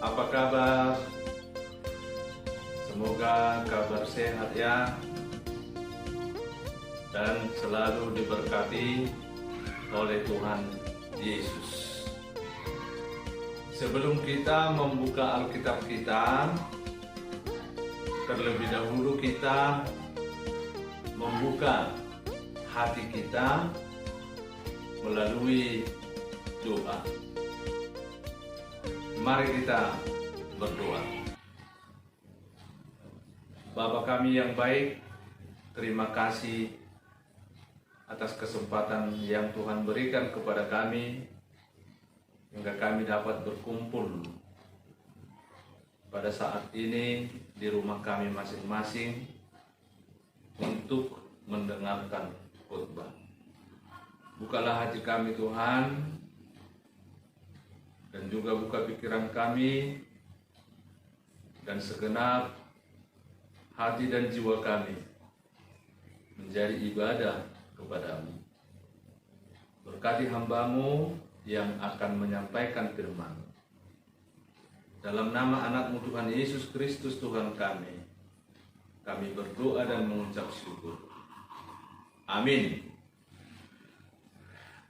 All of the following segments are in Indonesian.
Apa kabar? Semoga kabar sehat ya, dan selalu diberkati oleh Tuhan Yesus. Sebelum kita membuka Alkitab kita, terlebih dahulu kita membuka hati kita melalui doa. Mari kita berdoa. Bapa kami yang baik, terima kasih atas kesempatan yang Tuhan berikan kepada kami hingga kami dapat berkumpul pada saat ini di rumah kami masing-masing untuk mendengarkan khotbah. Bukalah hati kami Tuhan, dan juga buka pikiran kami dan segenap hati dan jiwa kami menjadi ibadah kepada-Mu. Berkati hamba-Mu yang akan menyampaikan firman. Dalam nama anak-Mu Tuhan Yesus Kristus Tuhan kami berdoa dan mengucap syukur. Amin.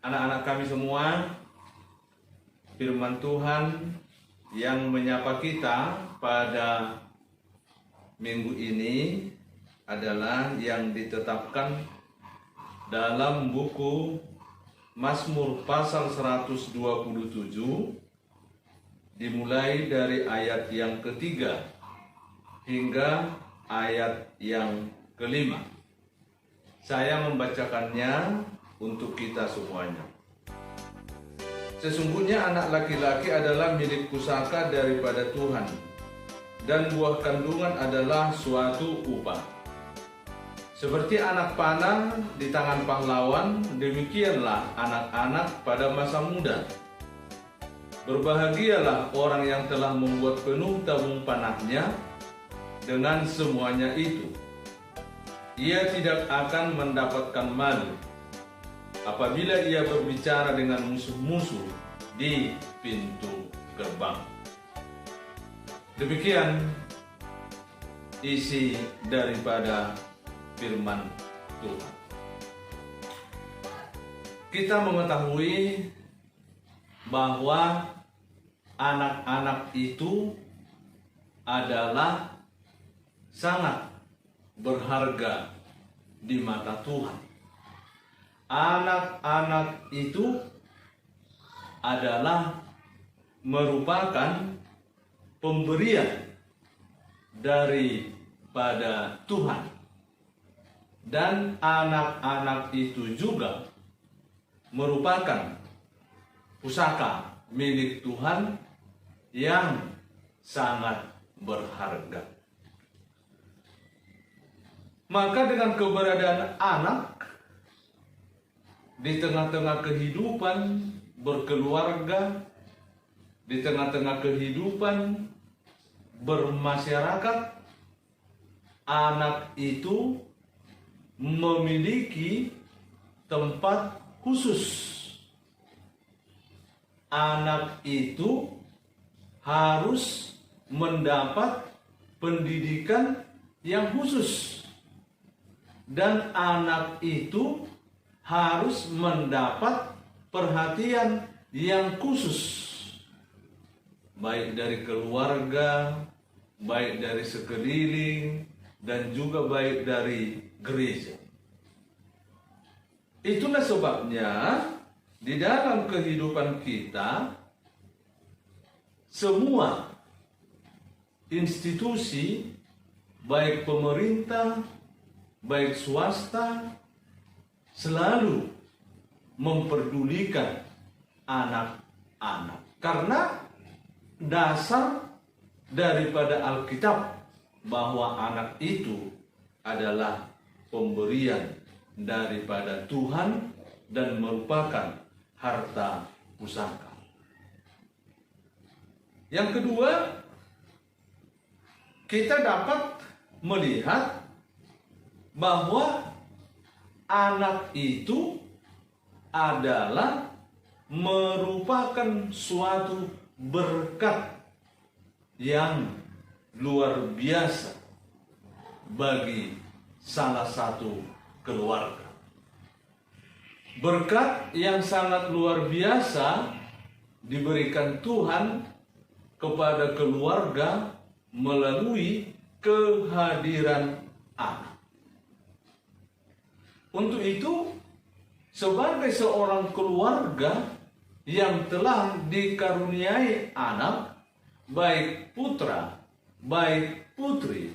Anak-anak kami semua, firman Tuhan yang menyapa kita pada minggu ini adalah yang ditetapkan dalam buku Mazmur pasal 127, dimulai dari ayat yang ketiga hingga ayat yang kelima. Saya membacakannya untuk kita semuanya. Sesungguhnya anak laki-laki adalah milik pusaka daripada Tuhan, dan buah kandungan adalah suatu upah. Seperti anak panah di tangan pahlawan, demikianlah anak-anak pada masa muda. Berbahagialah orang yang telah membuat penuh tabung panahnya dengan semuanya itu. Ia tidak akan mendapatkan malu apabila ia berbicara dengan musuh-musuh di pintu gerbang. Demikian isi daripada firman Tuhan. Kita mengetahui bahwa anak-anak itu adalah sangat berharga di mata Tuhan. Anak-anak itu adalah merupakan pemberian daripada Tuhan, dan anak-anak itu juga merupakan pusaka milik Tuhan yang sangat berharga. Maka dengan keberadaan anak di tengah-tengah kehidupan berkeluarga, di tengah-tengah kehidupan bermasyarakat, anak itu memiliki tempat khusus. Anak itu harus mendapat pendidikan yang khusus, dan anak itu harus mendapat perhatian yang khusus, baik dari keluarga, baik dari sekeliling, dan juga baik dari gereja. Itulah sebabnya di dalam kehidupan kita, semua institusi, baik pemerintah, baik swasta, selalu memperdulikan anak-anak. Karena dasar daripada Alkitab bahwa anak itu adalah pemberian daripada Tuhan dan merupakan harta pusaka. Yang kedua, kita dapat melihat bahwa anak itu adalah merupakan suatu berkat yang luar biasa bagi salah satu keluarga. Berkat yang sangat luar biasa diberikan Tuhan kepada keluarga melalui kehadiran anak. Untuk itu, sebagai seorang keluarga yang telah dikaruniai anak, baik putra, baik putri,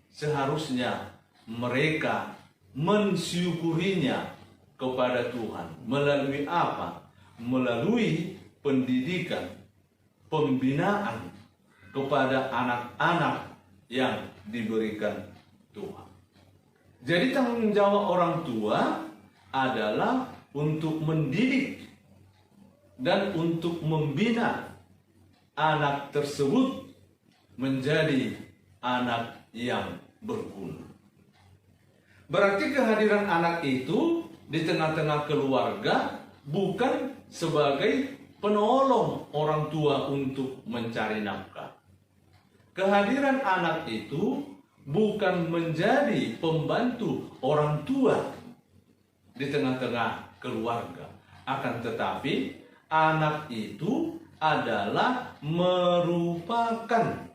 seharusnya mereka mensyukurinya kepada Tuhan. Melalui apa? Melalui pendidikan, pembinaan kepada anak-anak yang diberikan Tuhan. Jadi tanggung jawab orang tua adalah untuk mendidik dan untuk membina anak tersebut menjadi anak yang berguna. Berarti kehadiran anak itu di tengah-tengah keluarga bukan sebagai penolong orang tua untuk mencari nafkah. Kehadiran anak itu bukan menjadi pembantu orang tua di tengah-tengah keluarga. Akan tetapi anak itu adalah merupakan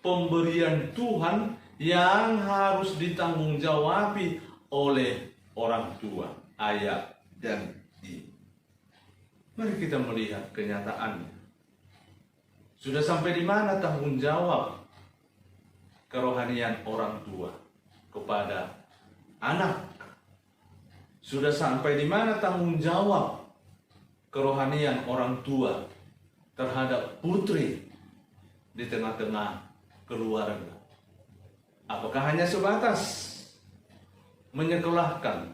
pemberian Tuhan yang harus ditanggung-jawabi oleh orang tua, ayah dan ibu. Mari kita melihat kenyataannya. Sudah sampai di mana tanggung jawab kerohanian orang tua kepada anak? Sudah sampai di mana tanggung jawab kerohanian orang tua terhadap putri di tengah-tengah keluarga? Apakah hanya sebatas menyekolahkan?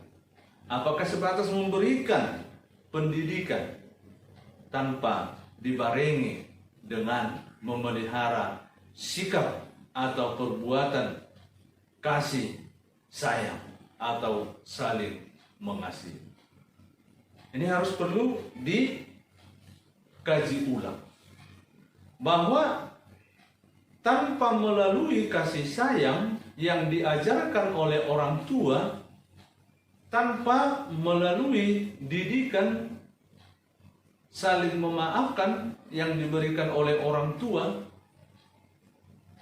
Apakah sebatas memberikan pendidikan tanpa dibarengi dengan memelihara sikap atau perbuatan kasih sayang atau saling mengasihi? Ini harus perlu dikaji ulang, bahwa tanpa melalui kasih sayang yang diajarkan oleh orang tua, tanpa melalui didikan saling memaafkan yang diberikan oleh orang tua,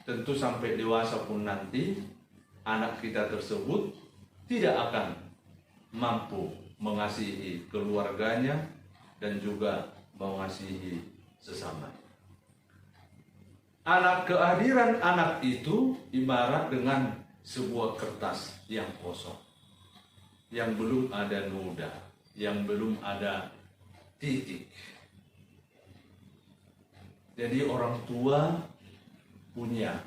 tentu sampai dewasa pun nanti anak kita tersebut tidak akan mampu mengasihi keluarganya dan juga mengasihi sesamanya. Kehadiran anak itu ibarat dengan sebuah kertas yang kosong, yang belum ada noda, yang belum ada titik. Jadi orang tua punya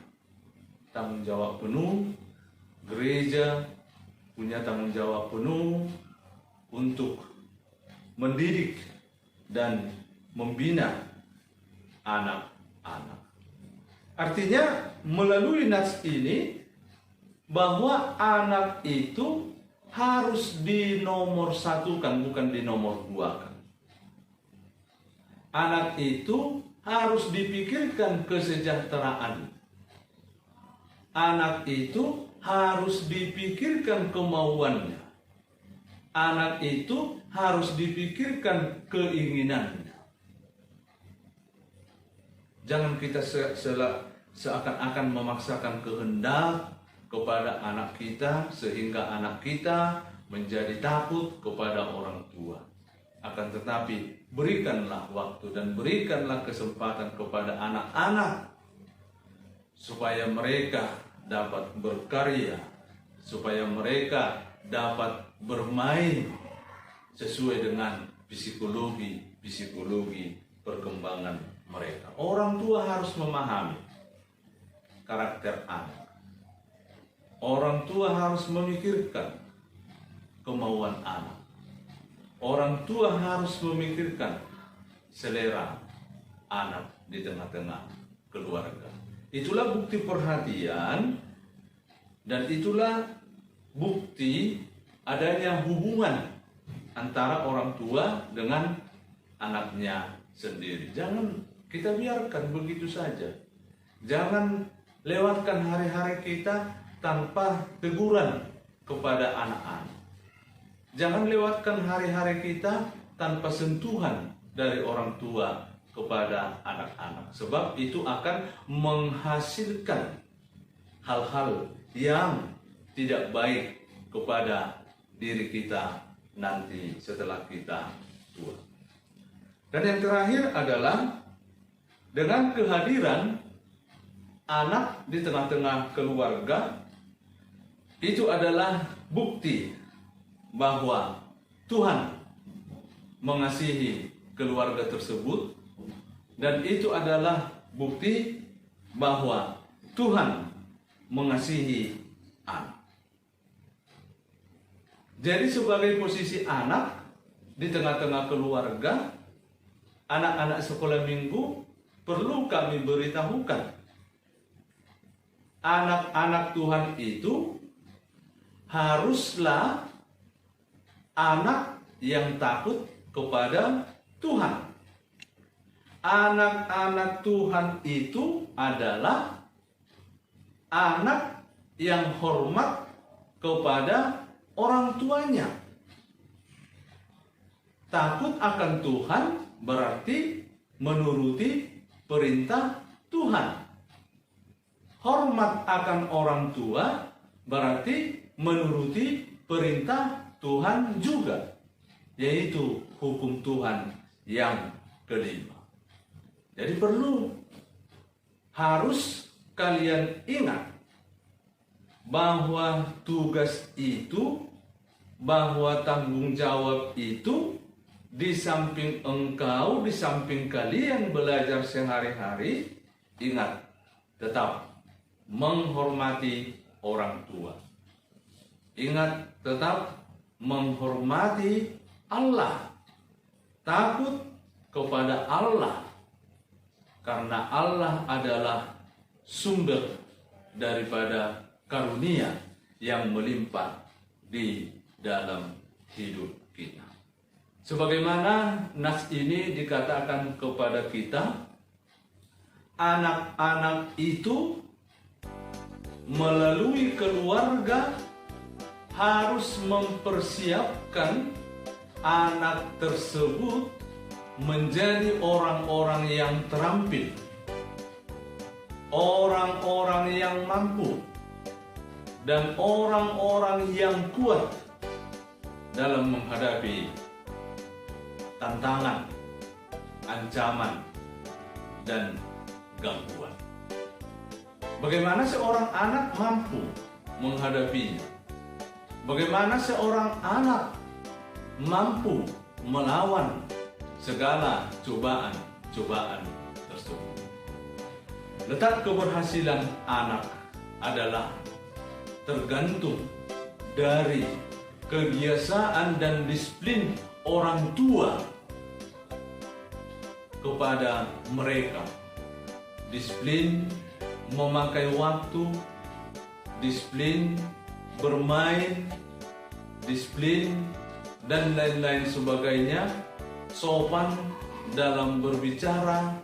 tanggung jawab penuh, gereja punya tanggung jawab penuh untuk mendidik dan membina anak-anak. Artinya melalui nats ini bahwa anak itu harus dinomorsatukan, bukan dinomorduakan. Anak itu harus dipikirkan kesejahteraan. Anak itu harus dipikirkan kemauannya. Anak itu harus dipikirkan keinginannya. Jangan kita seakan-akan memaksakan kehendak kepada anak kita sehingga anak kita menjadi takut kepada orang tua. Akan tetapi berikanlah waktu dan berikanlah kesempatan kepada anak-anak supaya mereka dapat berkarya, supaya mereka dapat bermain sesuai dengan psikologi perkembangan mereka. Orang tua harus memahami karakter anak. Orang tua harus memikirkan kemauan anak. Orang tua harus memikirkan selera anak di tengah-tengah keluarga. Itulah bukti perhatian dan itulah bukti adanya hubungan antara orang tua dengan anaknya sendiri. Jangan kita biarkan begitu saja. Jangan lewatkan hari-hari kita tanpa teguran kepada anak-anak. Jangan lewatkan hari-hari kita tanpa sentuhan dari orang tua kepada anak-anak. Sebab itu akan menghasilkan hal-hal yang tidak baik kepada diri kita nanti setelah kita tua. Dan yang terakhir adalah dengan kehadiran anak di tengah-tengah keluarga, itu adalah bukti bahwa Tuhan mengasihi keluarga tersebut, dan itu adalah bukti bahwa Tuhan mengasihi anak. Jadi sebagai posisi anak di tengah-tengah keluarga, anak-anak sekolah minggu perlu kami beritahukan, anak-anak Tuhan itu haruslah anak yang takut kepada Tuhan. Anak-anak Tuhan itu adalah anak yang hormat kepada orang tuanya. Takut akan Tuhan berarti menuruti perintah Tuhan. Hormat akan orang tua berarti menuruti perintah Tuhan juga, yaitu hukum Tuhan yang kelima. Jadi harus kalian ingat bahwa tugas itu, bahwa tanggung jawab itu, di samping engkau, di samping kalian belajar sehari-hari, ingat, tetap menghormati orang tua. Ingat, tetap menghormati Allah. Takut kepada Allah. Karena Allah adalah sumber daripada karunia yang melimpah di dalam hidup kita. Sebagaimana nas ini dikatakan kepada kita, anak-anak itu melalui keluarga harus mempersiapkan anak tersebut menjadi orang-orang yang terampil, orang-orang yang mampu, dan orang-orang yang kuat dalam menghadapi tantangan, ancaman, dan gangguan. Bagaimana seorang anak mampu menghadapinya? Bagaimana seorang anak mampu melawan segala cobaan-cobaan tersebut? Letak keberhasilan anak adalah tergantung dari kebiasaan dan disiplin orang tua kepada mereka. Disiplin memakai waktu, disiplin bermain, disiplin dan lain-lain sebagainya, sopan dalam berbicara,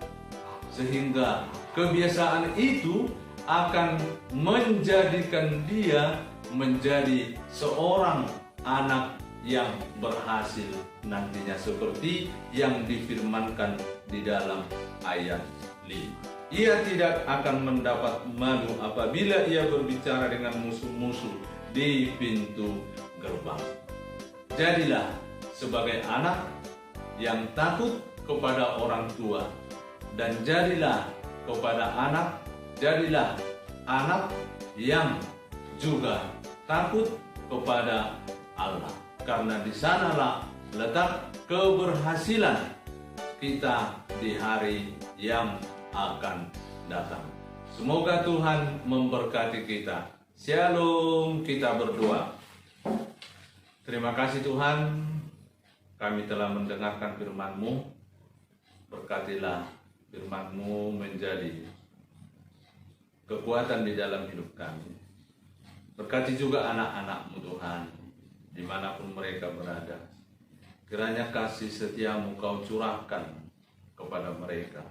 sehingga kebiasaan itu akan menjadikan dia menjadi seorang anak yang berhasil nantinya, seperti yang difirmankan di dalam ayat 5. Ia tidak akan mendapat malu apabila ia berbicara dengan musuh-musuh di pintu gerbang. Jadilah sebagai anak yang takut kepada orang tua, dan jadilah anak yang juga takut kepada Allah, karena di sanalah letak keberhasilan kita di hari yang akan datang. Semoga Tuhan memberkati kita. Shalom, kita berdoa. Terima kasih Tuhan, kami telah mendengarkan firman-Mu. Berkatilah firman-Mu menjadi kekuatan di dalam hidup kami. Berkati juga anak-anak-Mu Tuhan, dimanapun mereka berada. Kiranya kasih setia-Mu Kau curahkan kepada mereka,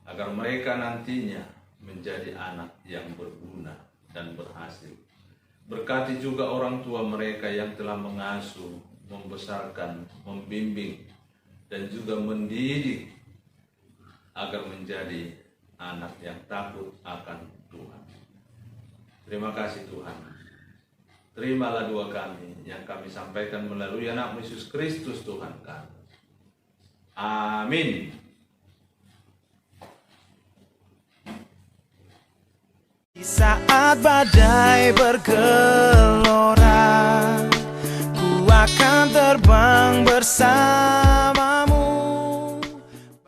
agar mereka nantinya menjadi anak yang berguna dan berhasil. Berkati juga orang tua mereka yang telah mengasuh, membesarkan, membimbing, dan juga mendidik agar menjadi anak yang takut akan Tuhan. Terima kasih Tuhan. Terimalah doa kami yang kami sampaikan melalui anak Yesus Kristus Tuhan kami. Amin. Di saat badai bergelora,